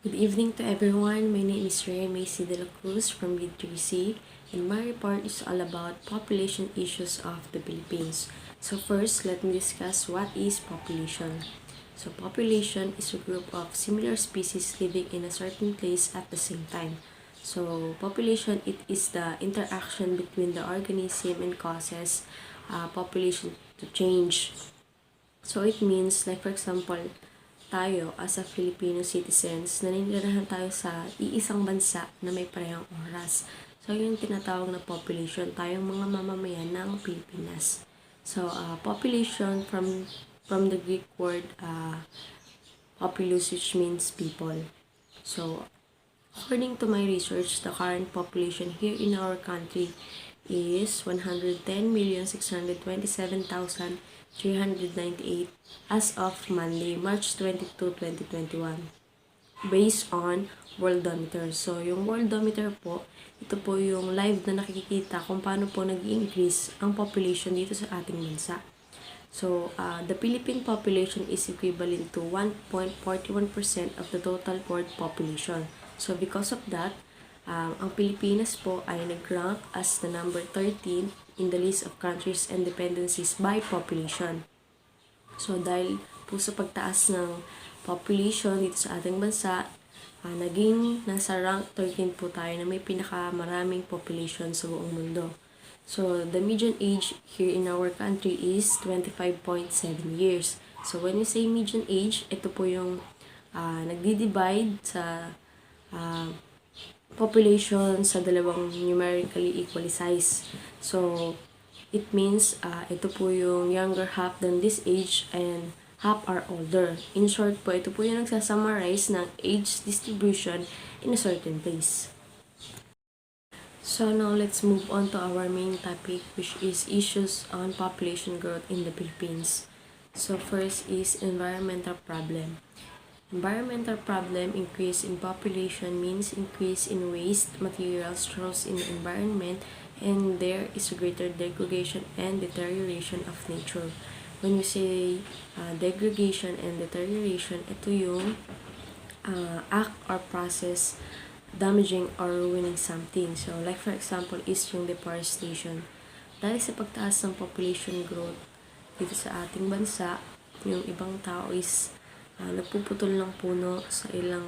Good evening to everyone. My name is Rhea Macy de la Cruz from G3C, and my report is all about population issues of the Philippines. So first, let me discuss what is population. So population is a group of similar species living in a certain place at the same time. So population, it is the interaction between the organism and causes population to change. So it means, like for example, tayo as a Filipino citizens, naninirahan tayo sa iisang bansa na may parehong oras. So yung tinatawag na population, tayong mga mamamayan ng Pilipinas. So population from the Greek word populus, which means people. So according to my research, the current population here in our country is 110,627,398 as of Monday, March 22, 2021, based on Worldometer. So, yung Worldometer po, ito po yung live na nakikita kung paano po nag-increase ang population dito sa ating bansa. So, the Philippine population is equivalent to 1.41% of the total world population. So, because of that, ang Pilipinas po ay nag-rank as the number 13 in the list of countries and dependencies by population. So, dahil po sa pagtaas ng population dito sa ating bansa, naging nasa rank 13 po tayo na may pinakamaraming population sa buong mundo. So, the median age here in our country is 25.7 years. So, when we say median age, ito po yung nagdi-divide sa population sa dalawang numerically equally size. So, it means ito po yung younger half than this age and half are older. In short po, ito po yung nagsasummarize ng age distribution in a certain place. So now let's move on to our main topic, which is issues on population growth in the Philippines. So first is environmental problem. Environmental problem, increase in population means increase in waste materials thrown in the environment, and there is a greater degradation and deterioration of nature. When we say degradation and deterioration, ito yung act or process damaging or ruining something. So, like for example, is yung deforestation. Dahil sa pagtaas ng population growth dito sa ating bansa, yung ibang tao is nagpuputol ng puno sa ilang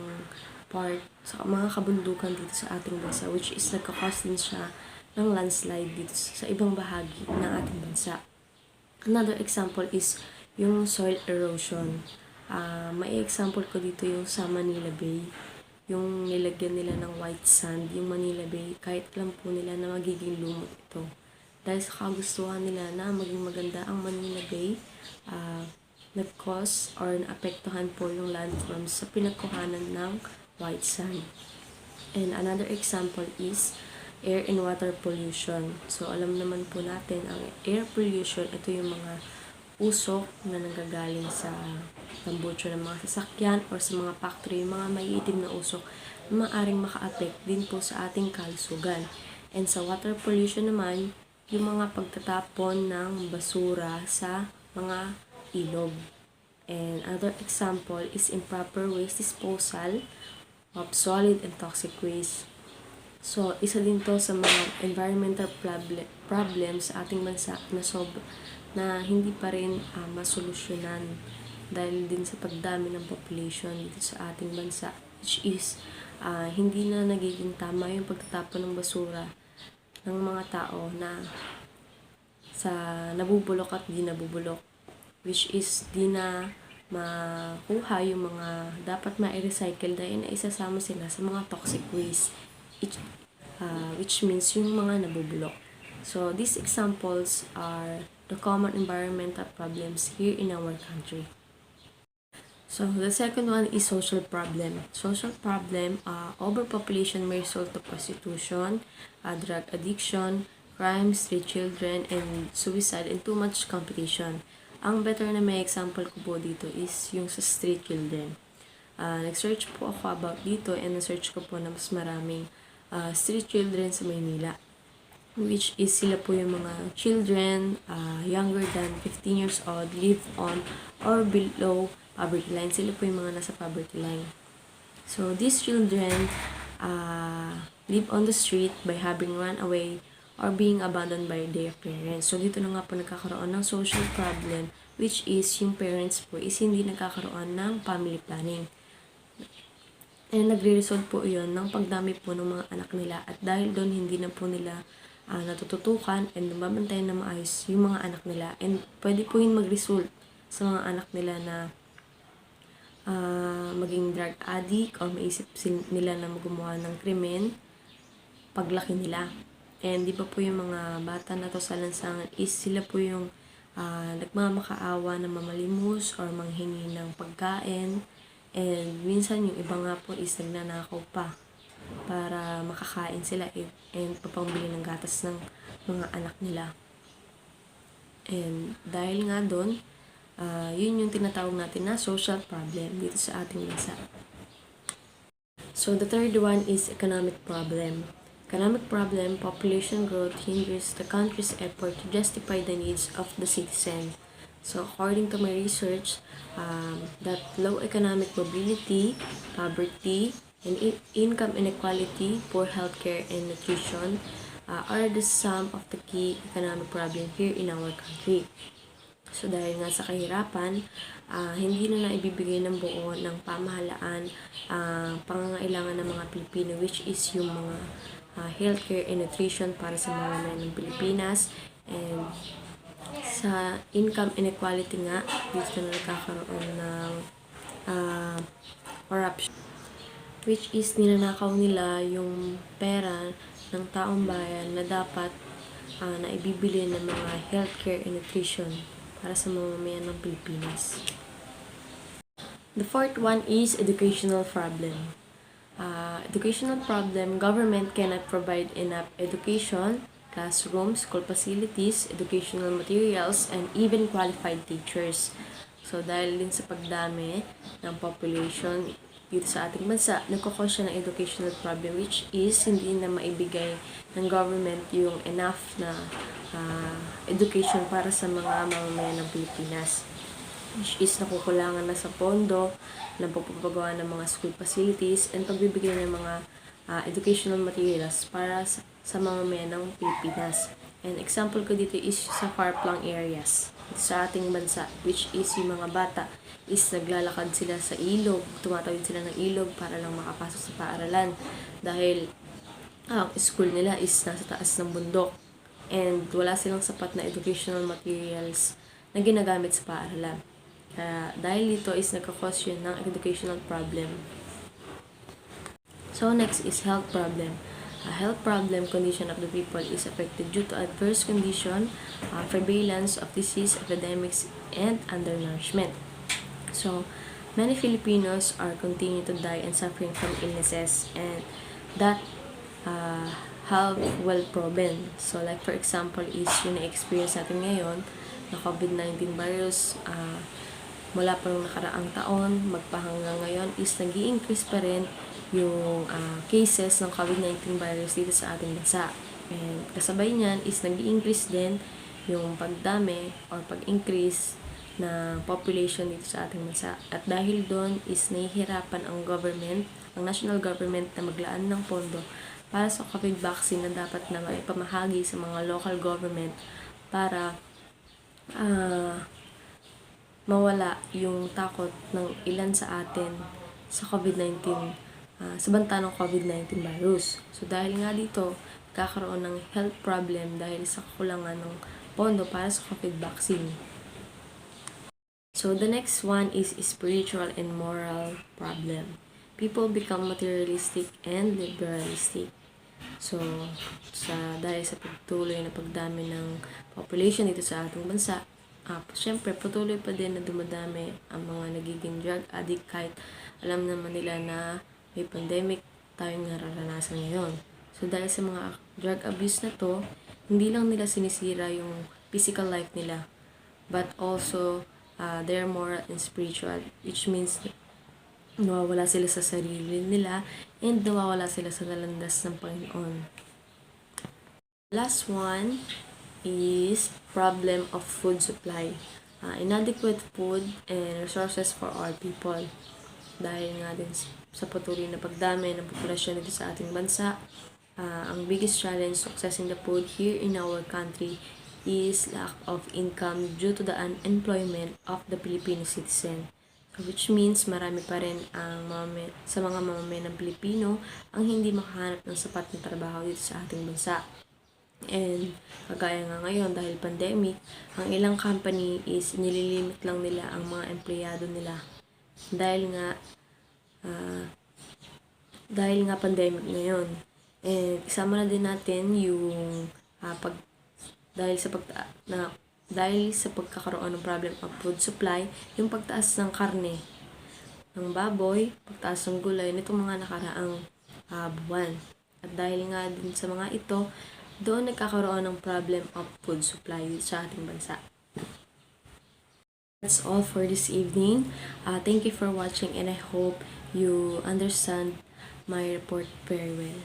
part, sa mga kabundukan dito sa ating bansa, which is nagkakause din siya ng landslide dito sa ibang bahagi ng ating bansa. Another example is yung soil erosion. May example ko dito yung sa Manila Bay. Yung nilagyan nila ng white sand, yung Manila Bay, kahit alam po nila na magiging lumot ito. Dahil sa kagustuhan nila na maging maganda ang Manila Bay, nag-cause or naapektuhan po yung landforms sa pinagkuhanan ng white sand. And another example is air and water pollution. So, alam naman po natin, ang air pollution, ito yung mga usok na nanggagaling sa tambucho ng mga sasakyan or sa mga factory, yung mga maiitim na usok na maaaring maka-affect din po sa ating kalusugan. And sa water pollution naman, yung mga pagtatapon ng basura sa mga ilog. And other example is improper waste disposal of solid and toxic waste. So, isa din to sa mga environmental problems sa ating bansa na hindi pa rin masolusyonan dahil din sa pagdami ng population dito sa ating bansa, which is hindi na nagiging tama yung pagtatapon ng basura ng mga tao na sa nabubulok at di nabubulok, which is di na makuha yung mga dapat ma-recycle dahil na isasama sila sa mga toxic waste, which means yung mga nabubulok. So, these examples are the common environmental problems here in our country. So, the second one is social problem. Social problem, overpopulation may result to prostitution, drug addiction, crime, street children, and suicide, and too much competition. Ang better na may example ko po dito is yung sa street children. Nag-search po ako about dito and na-search ko po na mas maraming street children sa Maynila, which is sila po yung mga children younger than 15 years old, live on or below poverty line. Sila po yung mga nasa poverty line. So these children live on the street by having run away or being abandoned by their parents. So dito na nga po nagkakaroon ng social problem, which is yung parents po is hindi nagkakaroon ng family planning. And nagre-result po yun ng pagdami po ng mga anak nila, at dahil doon hindi na po nila natututukan and nababantayan na maayos yung mga anak nila, and pwede po yun mag-result sa mga anak nila na maging drug addict o maisip nila na gumawa ng krimen paglaki nila. And di ba po yung mga bata na to sa lansangan is sila po yung nagmamakaawa na mamalimos or manghingi ng pagkain. And minsan yung iba nga po is nagnanakaw pa para makakain sila and papambili ng gatas ng mga anak nila. And dahil nga doon, yun yung tinatawag natin na social problem dito sa ating bansa. So the third one is economic problem. Economic problem, population growth hinders the country's effort to justify the needs of the citizen. So according to my research, that low economic mobility, poverty, and income inequality, poor healthcare and nutrition are the sum of the key economic problem here in our country. So dahil nga sa kahirapan, hindi na naibibigay ng buo ng pamahalaan pangangailangan ng mga Pilipino, which is yung mga healthcare and nutrition para sa mga mamamayan ng Pilipinas. And sa income inequality nga, dito na nagkakaroon ng corruption, which is ninanakaw nila yung pera ng taong bayan na dapat na ibibili ng mga healthcare and nutrition para sa mamamayan ng Pilipinas. The fourth one is educational problem. Educational problem, government cannot provide enough education, classrooms, school facilities, educational materials, and even qualified teachers. So dahil din sa pagdami ng population dito sa ating bansa, nagkakos siya ng educational problem, which is hindi na maibigay ng government yung enough na education para sa mga mamamayan ng Pilipinas, which is nakukulangan na sa pondo ng pagpapagawa ng mga school facilities and pagbibigay ng mga educational materials para sa mamamayan ng Pilipinas. And example ko dito is sa far-flung areas sa ating bansa, which is yung mga bata is naglalakad sila sa ilog, tumatawid sila ng ilog para lang makapasok sa paaralan dahil ang school nila is nasa taas ng bundok and wala silang sapat na educational materials na ginagamit sa paaralan. Dahil dito is nagkakos yun ng educational problem. So next is health problem. A health problem, condition of the people is affected due to adverse condition, prevalence of disease, epidemics, and undernourishment. So many Filipinos are continue to die and suffering from illnesses and that have well proven. So like for example is yung na-experience natin ngayon na COVID-19 virus, mula pa nung nakaraang taon, magpahanggang ngayon is nag-i-increase pa rin yung cases ng COVID-19 virus dito sa ating bansa. And kasabay niyan is nag-i-increase din yung pagdami or pag-increase na population dito sa ating bansa. At dahil doon is nahihirapan ang government, ang national government na maglaan ng pondo para sa COVID vaccine na dapat na maipamahagi sa mga local government para mawala yung takot ng ilan sa atin sa COVID-19, sa banta ng COVID-19 virus. So dahil nga dito, kakaroon ng health problem dahil sa kakulangan ng pondo para sa COVID vaccine. So the next one is spiritual and moral problem. People become materialistic and liberalistic. So dahil sa pagtuloy na pagdami ng population dito sa ating bansa, syempre patuloy pa din na dumadami ang mga nagiging drug addict kahit alam naman nila na may pandemic tayong nararanasan ngayon. So dahil sa mga drug abuse na to, hindi lang nila sinisira yung physical life nila, but also their moral and spiritual, which means nawawala sila sa sarili nila and nawawala sila sa nalandas ng Panginoon. Last one is problem of food supply. Inadequate food and resources for all people. dahil nga din sa patuloy na pagdami ng populasyon dito sa ating bansa. Ang biggest challenge successing the food here in our country is lack of income due to the unemployment of the Filipino citizen. Which means marami pa rin sa mga mamamayan ng Pilipino ang hindi makahanap ng sapat na trabaho dito sa ating bansa. And kagaya nga ngayon dahil pandemic, ang ilang company is nililimit lang nila ang mga empleyado nila dahil nga pandemic ngayon. And isama na din natin yung dahil sa pagkakaroon ng problem of food supply, yung pagtaas ng karne ng baboy, pagtaas ng gulay nitong mga nakaraang buwan. At dahil nga din sa mga ito, doon nagkakaroon ng problem of food supply sa ating bansa. That's all for this evening. Thank you for watching and I hope you understand my report very well.